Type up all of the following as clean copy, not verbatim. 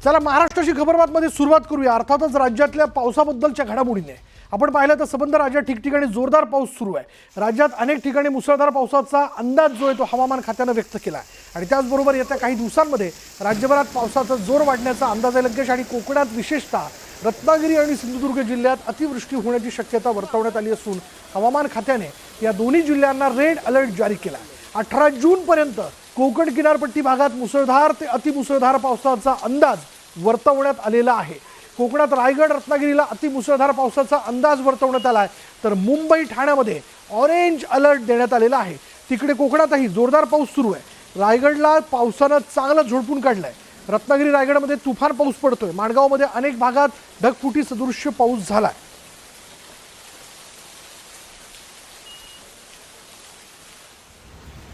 चला महाराष्ट्राची खबरबातमध्ये सुरुवात करूया। अर्थातच राज्यातल्या पावसाबद्दलच्या घडामोडीने आपण पाहिलं तर संबंध राज्यात ठिकठिकाणी जोरदार पाऊस सुरू आहे। राज्यात अनेक ठिकाणी मुसळधार पावसाचा अंदाज जो आहे तो हवामान खात्याने व्यक्त केला आहे आणि त्याचबरोबर येत्या काही दिवसांमध्ये राज्यभरात पावसाचा जोर वाढण्याचा अंदाज आहे। लगेच आणि कोकणात विशेषतः रत्नागिरी आणि सिंधुदुर्ग जिल्ह्यात अतिवृष्टी होण्याची शक्यता वर्तवण्यात आली असून हवामान खात्याने या दोन्ही जिल्ह्यांना रेड अलर्ट जारी केला आहे। 18 जूनपर्यंत कोकण किनारपट्टी भागात मुसळधार ते अतिमुसळधार पावसाचा अंदाज वर्तवण्यात आलेला आहे। कोकणात रायगड रत्नागिरीला अतिमुसळधार पावसाचा अंदाज वर्तवण्यात आला आहे, तर मुंबई ठाण्यामध्ये ऑरेंज अलर्ट देण्यात आलेला आहे। तिकडे कोकणातही जोरदार पाऊस सुरू आहे। रायगडला पावसानं चांगलं झोडपून काढलंय। रत्नागिरी रायगडमध्ये तुफान पाऊस पडतोय। माणगावमध्ये अनेक भागात ढगफुटी सदृश्य पाऊस झालाय।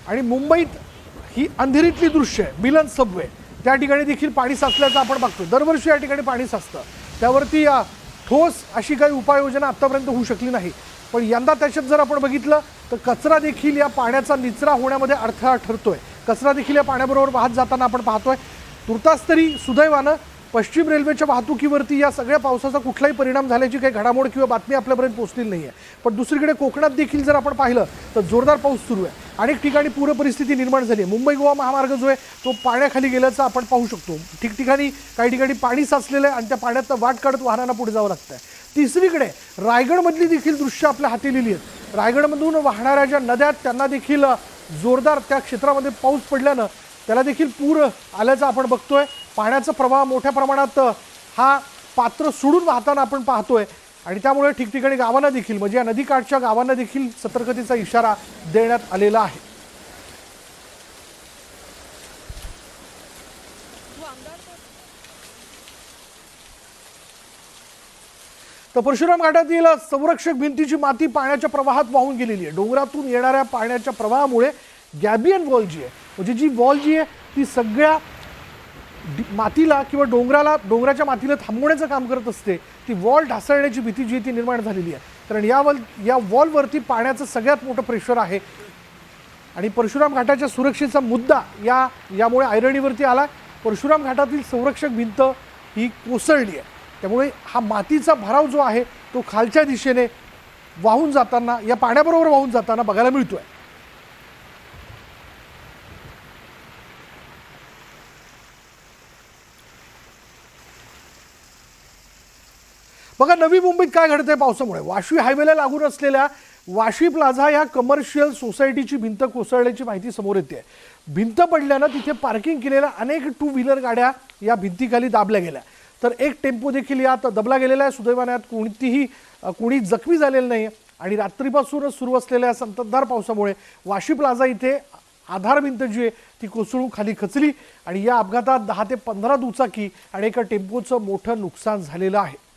आणि मुंबईत ही अंधेरीतली दृश्य आहे। मिलन सबवे त्या ठिकाणी देखील पाणी साचल्याचं आपण बघतो। दरवर्षी या ठिकाणी पाणी साचतं, त्यावरती ठोस अशी काही उपाययोजना आतापर्यंत होऊ शकली नाही, पण यंदा त्याच्यात जर आपण बघितलं तर कचरा देखील या पाण्याचा निचरा होण्यामध्ये अडथळा ठरतोय। कचरा देखील या पाण्याबरोबर वाहत जाताना आपण पाहतोय। तुर्तास तरी सुदैवानं पश्चिम रेल्वेच्या वाहतुकीवरती या सगळ्या पावसाचा कुठलाही परिणाम झाल्याची काही घडामोड किंवा बातमी आपल्यापर्यंत पोहोचलेली नाही आहे। पण दुसरीकडे कोकणात देखील जर आपण पाहिलं तर जोरदार पाऊस सुरू आहे। अनेक ठिकाणी पूर परिस्थिती निर्माण झाली आहे। मुंबई गोवा महामार्ग जो आहे तो पाण्याखाली गेल्याचं आपण पाहू शकतो। ठिकठिकाणी काही ठिकाणी पाणी साचलेलं आहे आणि त्या पाण्यात वाट काढत वाहनांना पुढे जावं लागतं आहे। तिसरीकडे रायगडमधली देखील दृश्य आपल्या हाती लिहिली आहेत। रायगडमधून वाहणाऱ्या ज्या नद्या त्यांना देखील जोरदार त्या क्षेत्रामध्ये पाऊस पडल्यानं त्याला देखील पूर आल्याचं आपण बघतोय। पाण्याचा प्रवाह मोठ्या प्रमाणात हा पात्र सोडून वाहताना आपण पाहतोय आणि त्यामुळे ठिकठिकाणी गावांना देखील म्हणजे या नदीकाठच्या गावांना देखील सतर्कतेचा इशारा देण्यात आलेला आहे। तर परशुराम घाटातील संरक्षक भिंतीची माती पाण्याच्या प्रवाहात वाहून गेलेली आहे। डोंगरातून येणाऱ्या पाण्याच्या प्रवाहामुळे गॅबियन वॉल जी आहे म्हणजे जी वॉल जी आहे ती सगळ्या मातीला किंवा डोंगराच्या मातीला थांबवण्याचं काम करत असते। ती वॉल ढासळण्याची भीती जी ती निर्माण झालेली आहे, कारण या वॉलवरती पाण्याचं सगळ्यात मोठं प्रेशर आहे आणि परशुराम घाटाच्या सुरक्षेचा मुद्दा यामुळे ऐरणीवरती आला। परशुराम घाटातील संरक्षक भिंत ही कोसळली आहे, त्यामुळे हा मातीचा भराव जो आहे तो खालच्या दिशेने वाहून जाताना या पाण्याबरोबर वाहून जाताना बघायला मिळतोय। बघा नवी मुंबईत काय घडतंय पावसामुळे। वाशी हायवेला लागून असलेल्या वाशी प्लाझा या कमर्शियल सोसायटीची भिंत कोसळल्याची माहिती समोर येते। भिंत पडल्यानं तिथे पार्किंग केलेल्या अनेक 2 व्हीलर गाड्या या भिंतीखाली दाबल्या गेल्या, तर एक टेम्पो देखील यात दबला गेलेला आहे। सुदैवाने यात कोणी जखमी झालेलं नाही आणि रात्रीपासूनच सुरू असलेल्या संततधार पावसामुळे वाशी प्लाझा इथे आधार भिंत जी आहे ती कोसळून खाली खचली आणि या अपघातात 10 ते 15 दुचाकी आणि एका टेम्पोचं मोठं नुकसान झालेलं आहे।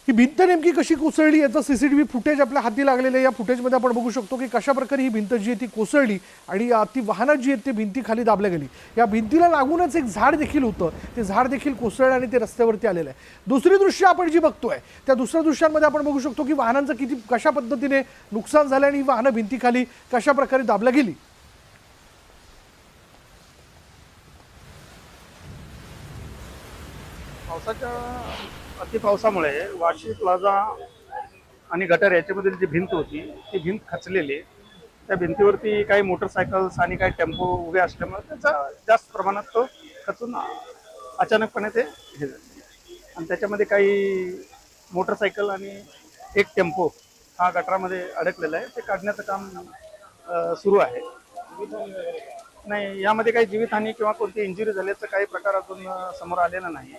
ही भिंत नेमकी कशी कोसळली याचं सीसीटीव्ही फुटेज आपल्या हाती लागलेलं आहे। या फुटेजमध्ये आपण बघू शकतो की कशा प्रकारे ही भिंत जी आहे ती कोसळली आणि ती वाहनं जी आहेत ती भिंतीखाली दाबल्या गेली। या भिंतीला लागूनच एक झाड देखील होतं, ते झाड देखील कोसळलं आणि ते रस्त्यावरती आलेलं आहे। दुसरी दृश्य आपण जी बघतोय त्या दुसऱ्या दृश्यांमध्ये आपण बघू शकतो की वाहनांचं कशा पद्धतीने नुकसान झालं आणि ही वाहनं भिंतीखाली कशा प्रकारे दाबल्या गेली। अतिपावसामुळे वाशी प्लाझा आणि गटर याच्यामधील जी भिंत होती ती भिंत खचलेली आहे। त्या भिंतीवरती काही मोटरसायकल्स आणि काही टेम्पो उभे असल्यामुळे त्याचा जास्त प्रमाणात तो खचून अचानकपणे ते हे झाले आणि त्याच्यामध्ये काही मोटरसायकल आणि एक टेम्पो हा गटारामध्ये अडकलेला आहे। ते काढण्याचं काम सुरू आहे। नाही, यामध्ये काही जीवितहानी किंवा कोणती इंजुरी झाल्याचं काही प्रकार अजून समोर आलेला नाही।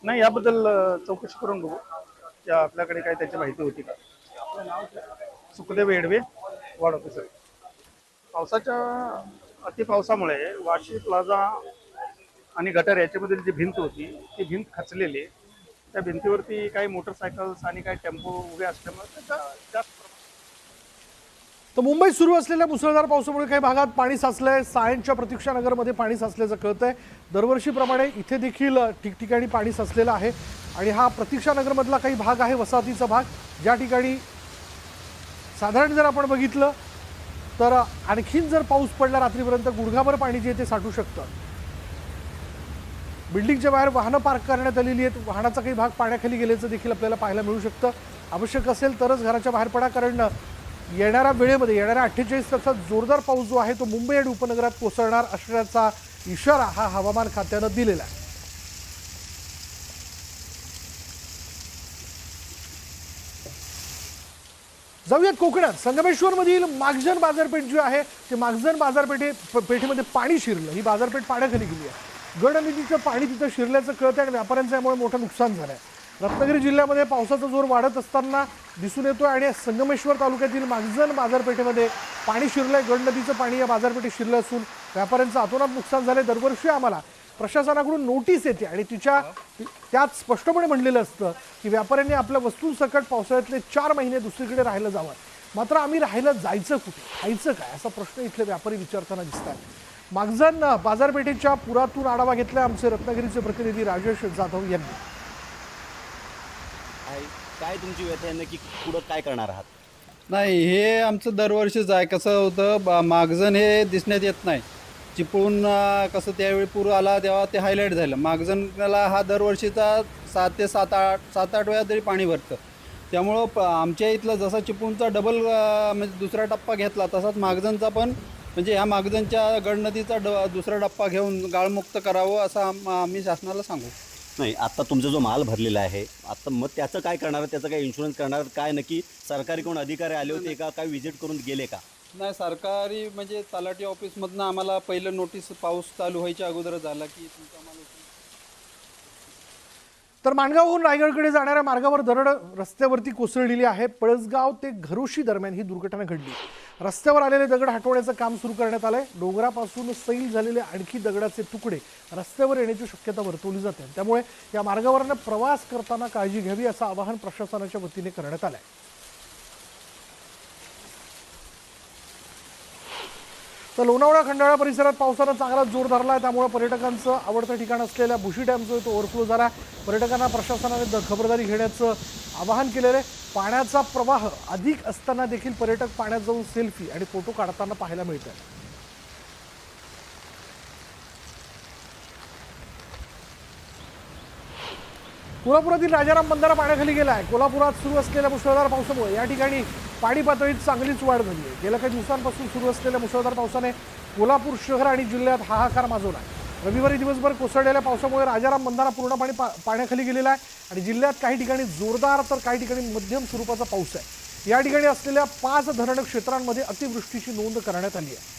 नाही, याबद्दल चौकशी करून बघू या आपल्याकडे काय त्याची माहिती होती का। Sukhdev Yedve, ward officer. पावसाच्या अतिपावसामुळे वाशी प्लाझा आणि गटर याच्यामधील जी भिंत होती ती भिंत खचलेली आहे। त्या भिंतीवरती काही मोटरसायकल्स आणि काही टेम्पो उभे असल्यामुळे त्याचा जास्त तर मुंबईत सुरू असलेल्या मुसळधार पावसामुळे काही भागात पाणी साचलंय। सायनच्या प्रतीक्षानगरमध्ये पाणी साचल्याचं कळतंय। दरवर्षीप्रमाणे इथे देखील ठिकठिकाणी पाणी साचलेलं आहे आणि हा प्रतीक्षानगरमधला काही भाग आहे वसाहतीचा भाग, ज्या ठिकाणी साधारण जर आपण बघितलं तर आणखीन जर पाऊस पडला रात्रीपर्यंत गुडघाभर पाणी जे ते साठू शकतं. बिल्डिंगच्या बाहेर वाहनं पार्क करण्यात आलेली आहेत. वाहनाचा काही भाग पाण्याखाली गेल्याचं देखील आपल्याला पाहायला मिळू शकतं. आवश्यक असेल तरच घराच्या बाहेर पडा, कारण येणाऱ्या वेळेमध्ये येणाऱ्या 48 तासात जोरदार पाऊस जो आहे तो मुंबई आणि उपनगरात कोसळणार असण्याचा इशारा हा हवामान खात्यानं दिलेला आहे. जाऊयात कोकणात. संगमेश्वरमधील मागजन बाजारपेठ जी आहे ते मागजन पेठेमध्ये पाणी शिरलं. ही बाजारपेठ पाण्याखाली गेली आहे. गड नदीचं पाणी तिथं शिरल्याचं कळतं आणि व्यापाऱ्यांचं यामुळे मोठं नुकसान झालं आहे. रत्नागिरी जिल्ह्यामध्ये पावसाचा जोर वाढत असताना दिसून येतोय आणि संगमेश्वर तालुक्यातील मागजन बाजारपेठेमध्ये पाणी शिरलंय. गड नदीचं पाणी या बाजारपेठेत शिरलं असून व्यापाऱ्यांचं अतोनात नुकसान झालंय. दरवर्षी आम्हाला प्रशासनाकडून नोटीस येते आणि त्यात स्पष्टपणे म्हणलेलं असतं की व्यापाऱ्यांनी आपल्या वस्तूंसकट पावसाळ्यातले 4 महिने दुसरीकडे राहायला जावं. मात्र आम्ही राहायला जायचं कुठे, खायचं काय, असा प्रश्न इथले व्यापारी विचारताना दिसतात. मागजन बाजारपेठेच्या पुरातून आढावा घेतला आमचे रत्नागिरीचे प्रतिनिधी राजेश जाधव यांनी. काय तुमची व्यथा आहे, नक्की पुढं काय करणार आहात? नाही, हे आमचं दरवर्षीच आहे. कसं होतं, मागजन हे दिसण्यात येत नाही. चिपळून कसं त्यावेळी पूर आला तेव्हा ते हायलाईट झालं. मागजनला हा दरवर्षीचा 7 ते 7-8 वेळा तरी पाणी भरतं. त्यामुळं आमच्या इथलं जसा चिपळूणचा डबल म्हणजे दुसरा टप्पा घेतला तसाच मागजनचा पण, म्हणजे ह्या मागजनच्या गड नदीचा दुसरा टप्पा घेऊन गाळमुक्त करावं असं आम्ही शासनाला सांगू. नाही, आता तुमचा जो माल भरलेला आहे, आता मग त्याचं काय करणार, त्याचं काय इन्शुरन्स करणार, काय नक्की सरकारी कोण अधिकारी आले होते का, काय व्हिजिट करून गेले का? नाही, सरकारी म्हणजे तलाठी ऑफिसमधनं आम्हाला पहिलं नोटीस पाऊस चालू व्हायच्या अगोदर झाला की तुमचा माल. तर माणगावहून रायगडकडे जाणाऱ्या मार्गावर दरड रस्त्यावरती कोसळलेली आहे. पळसगाव ते घरोशी दरम्यान ही दुर्घटना घडली. रस्त्यावर आलेले दगड हटवण्याचं काम सुरू करण्यात आलंय. डोंगरापासून सैल झालेले आणखी दगडाचे तुकडे रस्त्यावर येण्याची शक्यता वर्तवली जाते. त्यामुळे या मार्गावरनं प्रवास करताना काळजी घ्यावी असं आवाहन प्रशासनाच्या वतीने करण्यात आलंय. तर लोणावळा खंडाळा परिसरात पावसानं चांगला जोर धरला आहे. त्यामुळे पर्यटकांचं आवडतं ठिकाण असलेल्या भुशी डॅम जो तो ओव्हरफ्लो झाला. पर्यटकांना प्रशासनाने खबरदारी घेण्याचं आवाहन केलेलं आहे. पाण्याचा प्रवाह अधिक असताना देखील पर्यटक पाण्यात जाऊन सेल्फी आणि फोटो काढताना पाहायला मिळतात. कोल्हापुरातील राजाराम बंधारा पाण्याखाली गेला आहे. कोल्हापुरात सुरू असलेल्या मुसळधार पावसामुळे या ठिकाणी पाणी पातळीत चांगलीच वाढ झाली आहे. गेल्या काही दिवसांपासून सुरू असलेल्या मुसळधार पावसाने कोल्हापूर शहर आणि जिल्ह्यात हाहाकार माजवला आहे. रविवारी दिवसभर कोसळलेल्या पावसामुळे राजाराम बंधारा पूर्णपणे पाण्याखाली गेलेला आहे आणि जिल्ह्यात काही ठिकाणी जोरदार तर काही ठिकाणी मध्यम स्वरूपाचा पाऊस आहे. या ठिकाणी असलेल्या 5 धरण क्षेत्रांमध्ये अतिवृष्टीची नोंद करण्यात आली आहे.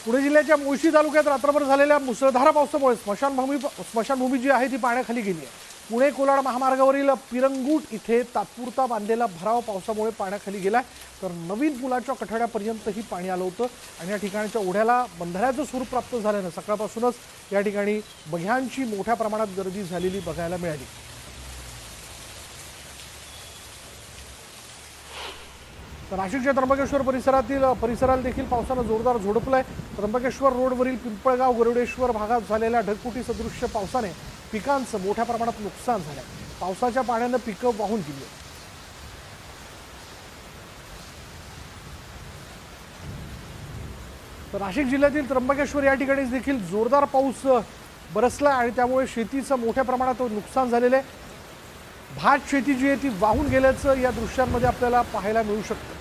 पुणे जिल्ह्याच्या मुळशी तालुक्यात रात्रभर झालेल्या मुसळधार पावसामुळे स्मशानभूमी जी आहे ती पाण्याखाली गेली आहे. पुणे कोलाड महामार्गावरील पिरंगूट इथे तात्पुरता बांधलेला भराव पावसामुळे पाण्याखाली गेलाय. तर नवीन पुलाच्या कठड्यापर्यंतही पाणी आलं होतं आणि या ठिकाणच्या ओढ्याला बंधाऱ्याचं स्वरूप प्राप्त झाल्यानं सकाळपासूनच या ठिकाणी बघ्यांची मोठ्या प्रमाणात गर्दी झालेली बघायला मिळाली. तर नाशिकच्या त्र्यंबकेश्वर परिसराला देखील पावसानं जोरदार झोडपलंय. त्र्यंबकेश्वर रोडवरील पिंपळगाव गरुडेश्वर भागात झालेल्या ढगफुटी सदृश्य पावसाने पिकांचं मोठ्या प्रमाणात नुकसान झालंय. पावसाच्या पाण्यानं पिकं वाहून गेली. तर नाशिक जिल्ह्यातील त्र्यंबकेश्वर या ठिकाणी देखील जोरदार पाऊस बरसला आणि त्यामुळे शेतीचं मोठ्या प्रमाणात नुकसान झालेलं आहे. भात शेती जी आहे ती वाहून गेल्याचं या दृश्यांमध्ये आपल्याला पाहायला मिळू शकतं.